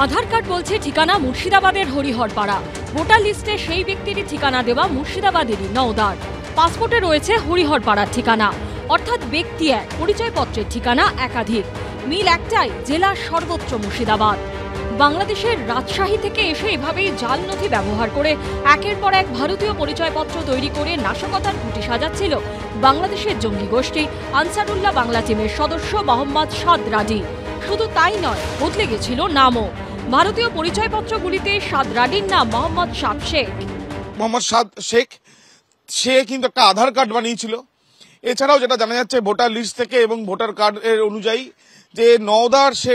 আধার card বলছে ঠিকানা মুর্শিদাবাদের হরিহরপাড়া। ভোটার লিস্টে সেই ব্যক্তিরই ঠিকানা দেওয়া মুর্শিদাবাদেরই নওদার। পাসপোর্টে রয়েছে হরিহরপাড়ার ঠিকানা, অর্থাৎ ব্যক্তি এক, পরিচয়পত্রের ঠিকানা একাধিক, মিল একটাই, জেলার সর্বোচ্চ মুর্শিদাবাদ। বাংলাদেশের রাজশাহী থেকে এসে এভাবেই জাল নথি ব্যবহার করে একের পর এক ভারতীয় পরিচয়পত্র তৈরি করে নাশকতার খুঁটি সাজাচ্ছিল বাংলাদেশের জঙ্গি গোষ্ঠী আনসারুল্লাহ বাংলা টিমের সদস্য মোহাম্মদ সাদ রাডি। শুধু তাই নয়, বদলে গেছিল নামও। ভারতীয় পরিচয়পত্রগুলিতে সাদ রাডির নাম মোহাম্মদ সাদ শেখ। মোহাম্মদ সাদ শেখ সে কিন্তু একটা আধার কার্ড বানিয়েছিল। এছাড়াও যেটা জানা যাচ্ছে ভোটার লিস্ট থেকে এবং ভোটার কার্ডের অনুযায়ী যে নওদার সে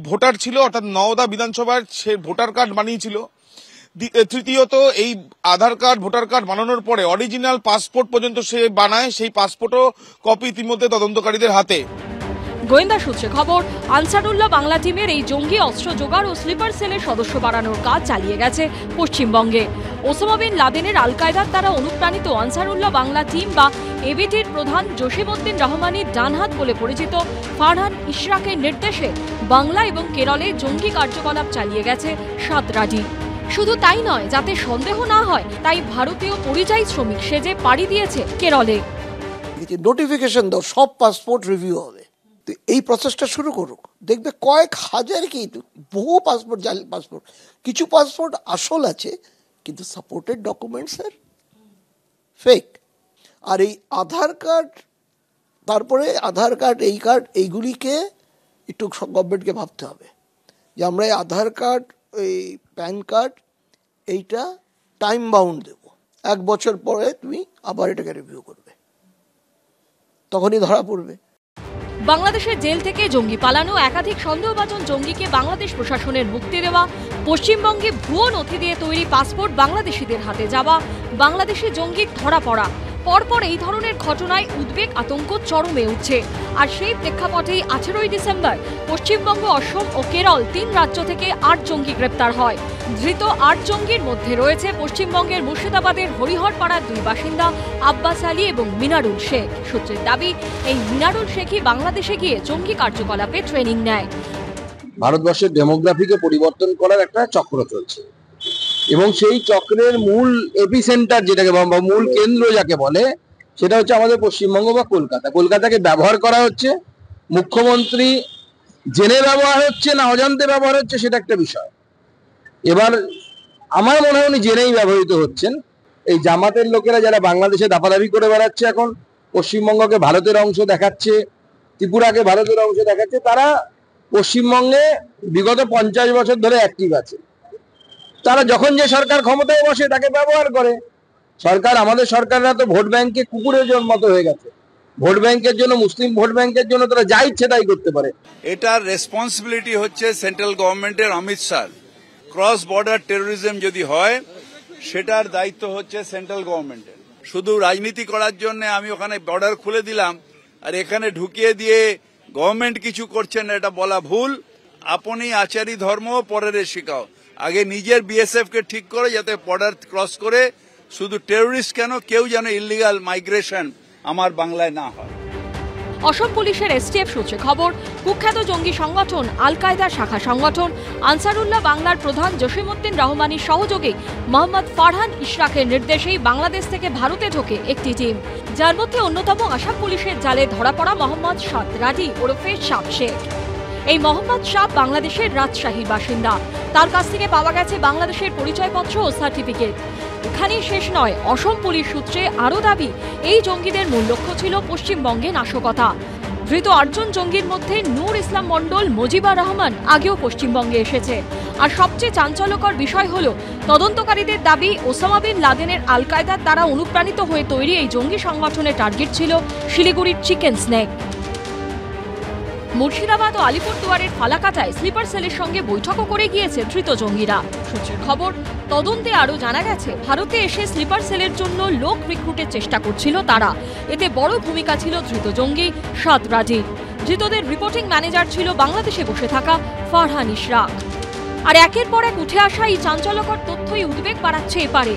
ভোটার ছিল, অর্থাৎ নওদা বিধানসভার সে ভোটার কার্ড বানিয়েছিল। তৃতীয়ত, এই আধার কার্ড ভোটার কার্ড বানানোর পরে অরিজিনাল পাসপোর্ট পর্যন্ত সে বানায়। সেই পাসপোর্টও কপি ইতিমধ্যে তদন্তকারীদের হাতে। গোয়েন্দা সূত্রে খবর, আনসারুল্লাহ বাংলা টিমের এই জঙ্গি অস্ত্র জোগাড় ও স্লিপার সেলের সদস্য বাড়ানোর কাজ চালিয়ে গেছে পশ্চিমবঙ্গে। ওসামা বিন লাদেনের আল কায়দার দ্বারা অনুপ্রাণিত আনসারুল্লাহ বাংলা টিম বা এবিটির প্রধান জসিমউদ্দিন রহমানের ডানহাত বলে পরিচিত ফারহান ইশরাকের নির্দেশে বাংলা এবং কেরলে জঙ্গি কার্যকলাপ চালিয়ে গেছে সাদ রাডি। শুধু তাই নয়, যাতে সন্দেহ না হয় তাই ভারতীয় পরিযায়ী শ্রমিক সেজে পাড়ি দিয়েছে কেরলে। নোটিফিকেশন দাও, সব পাসপোর্ট রিভিউ হবে। এই প্রসেসটা শুরু করুক, দেখবে কয়েক হাজার, কি বহু পাসপোর্ট, জাল পাসপোর্ট। কিছু পাসপোর্ট আসল আছে কিন্তু সাপোর্টেড ডকুমেন্টসের ফেক। আর এই আধার কার্ড, তারপরে আধার কার্ড, এই কার্ড, এইগুলিকে একটু গভর্নমেন্টকে ভাবতে হবে যে আমরা এই আধার কার্ড, এই প্যান কার্ড, এইটা টাইম বাউন্ড দেব। 1 বছর পরে তুমি আবার এটাকে রিভিউ করবে, তখনই ধরা পড়বে। বাংলাদেশের জেল থেকে জঙ্গি পালানো, একাধিক সন্দেহভাজন জঙ্গিকে বাংলাদেশ প্রশাসনের মুক্তি দেওয়া, পশ্চিমবঙ্গে ভুয়ো নথি দিয়ে তৈরি পাসপোর্ট বাংলাদেশিদের হাতে যাওয়া, বাংলাদেশি জঙ্গির ধরা পড়া, পরপর এই ধরনের ঘটনায় উদ্বেগ আতঙ্ক চরমে উঠছে। আর সেই প্রেক্ষাপটেই 18ই ডিসেম্বর পশ্চিমবঙ্গ, অসম ও কেরল 3 রাজ্য থেকে 8 জঙ্গি গ্রেপ্তার হয়। ধৃত 8 জঙ্গির মধ্যে রয়েছে পশ্চিমবঙ্গের মুর্শিদাবাদের হরিহরপাড়ার 2 বাসিন্দা আব্বাস আলী এবং মিনারুল শেখ। সূত্রের দাবি, এই মিনারুল শেখই বাংলাদেশে গিয়ে জঙ্গি কার্যকলাপে ট্রেনিং নেয়। ভারতবর্ষের ডেমোগ্রাফিকে পরিবর্তন করার একটা চক্র চলছে এবং সেই চক্রের মূল এপিসেন্টার, যেটাকে মূল কেন্দ্র যাকে বলে, সেটা হচ্ছে আমাদের পশ্চিমবঙ্গ বা কলকাতা। কলকাতাকে ব্যবহার করা হচ্ছে, মুখ্যমন্ত্রী জেনে ব্যবহার হচ্ছে না অজান্তে ব্যবহার হচ্ছে, সেটা একটা বিষয়। এবার আমার মনে হয় উনি জেনেই ব্যবহৃত হচ্ছেন। এই জামাতের লোকেরা যারা বাংলাদেশে দাপাদাপি করে বেড়াচ্ছে, এখন পশ্চিমবঙ্গকে ভারতের অংশ দেখাচ্ছে, ত্রিপুরাকে ভারতের অংশ দেখাচ্ছে, তারা পশ্চিমবঙ্গে বিগত 50 বছর ধরে অ্যাক্টিভ আছে। তারা যখন যে সরকার ক্ষমতায় বসে তাকে ব্যবহার করে। সরকার, আমাদের সরকাররা তো ভোট ব্যাংকে কুকুরের মতো হয়ে গেছে। ভোট ব্যাংকের জন্য, মুসলিম ভোট ব্যাংকের জন্য তারা যা ইচ্ছে তাই করতে পারে। এটার রেসপন্সিবিলিটি হচ্ছে সেন্ট্রাল গভর্নমেন্টের, Amit Shah. Cross border terrorism যদি হয় সেটার দায়িত্ব হচ্ছে সেন্ট্রাল গভর্নমেন্টের। শুধু রাজনীতি করার জন্য আমি ওখানে বর্ডার খুলে দিলাম আর এখানে ঢুকিয়ে দিয়ে গভর্নমেন্ট কিছু করছেন, এটা বলা ভুল। আপনি আচারী ধর্ম পরের শিখাও, আগে নিজের বিএসএফ কে ঠিক করে, যাতে বর্ডার ক্রস করে শুধু টেরোরিস্ট কেন, কেউ যেন ইলিগাল মাইগ্রেশন আমার বাংলায় না হয়। অসম পুলিশের এসটিএফ সূত্রে খবর, কুখ্যাত জঙ্গি সংগঠন আল কায়দা শাখা সংগঠন আনসারুল্লাহ বাংলার প্রধান জসিমউদ্দিন রহমানের সহযোগে মোহাম্মদ ফারহান ইশরাকের নির্দেশেই বাংলাদেশ থেকে ভারতে ঢোকে একটি টিম, যার মধ্যে অন্যতম আসাম পুলিশের জালে ধরা পড়া মোহাম্মদ সাদ রাডি ওরফে সাদ শেখ। এই মোহাম্মদ সাদ বাংলাদেশের রাজশাহীর বাসিন্দা। তার কাছ থেকে পাওয়া গেছে বাংলাদেশের পরিচয়পত্র ও সার্টিফিকেট। এখানেই শেষ নয়, অসম পুলিশ সূত্রে আরও দাবি, এই জঙ্গিদের মূল লক্ষ্য ছিল পশ্চিমবঙ্গে নাশকতা। ধৃত 8 জন জঙ্গির মধ্যে নূর ইসলাম মণ্ডল, মুজিবুর রহমান আগেও পশ্চিমবঙ্গে এসেছে। আর সবচেয়ে চাঞ্চল্যকর বিষয় হল, তদন্তকারীদের দাবি ওসামা বিন লাদেনের আল কায়দার দ্বারা অনুপ্রাণিত হয়ে তৈরি এই জঙ্গি সংগঠনের টার্গেট ছিল শিলিগুড়ির চিকেন স্নেক। মুর্শিদাবাদ ও আলিপুরদুয়ারের ফালাকাটায় স্লিপার সেলের সঙ্গে বৈঠকও করে গিয়েছে ধৃত জঙ্গিরা। সূত্রের খবর, তদন্তে আরও জানা গেছে, ভারতে এসে স্লিপার সেলের জন্য লোক রিক্রুটের চেষ্টা করছিল তারা। এতে বড় ভূমিকা ছিল ধৃত জঙ্গি সাদ রাডির। ধৃতদের রিপোর্টিং ম্যানেজার ছিল বাংলাদেশে বসে থাকা ফারহান ইশরাক। আর একের পর এক উঠে আসা এই চাঞ্চল্যকর তথ্যই উদ্বেগ বাড়াচ্ছে এপারে।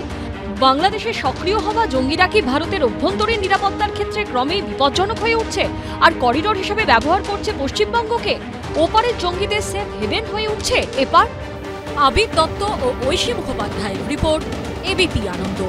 বাংলাদেশে সক্রিয় হওয়া জঙ্গিরা কি ভারতের অভ্যন্তরীণ নিরাপত্তার ক্ষেত্রে ক্রমেই বিপজ্জনক হয়ে উঠছে আর করিডোর হিসেবে ব্যবহার করছে পশ্চিমবঙ্গকে? ওপারের জঙ্গিদের সেফ হেভেন হয়ে উঠছে এপার। আবির দত্ত ও ঐশী মুখোপাধ্যায়ের রিপোর্ট, এবিপি আনন্দ।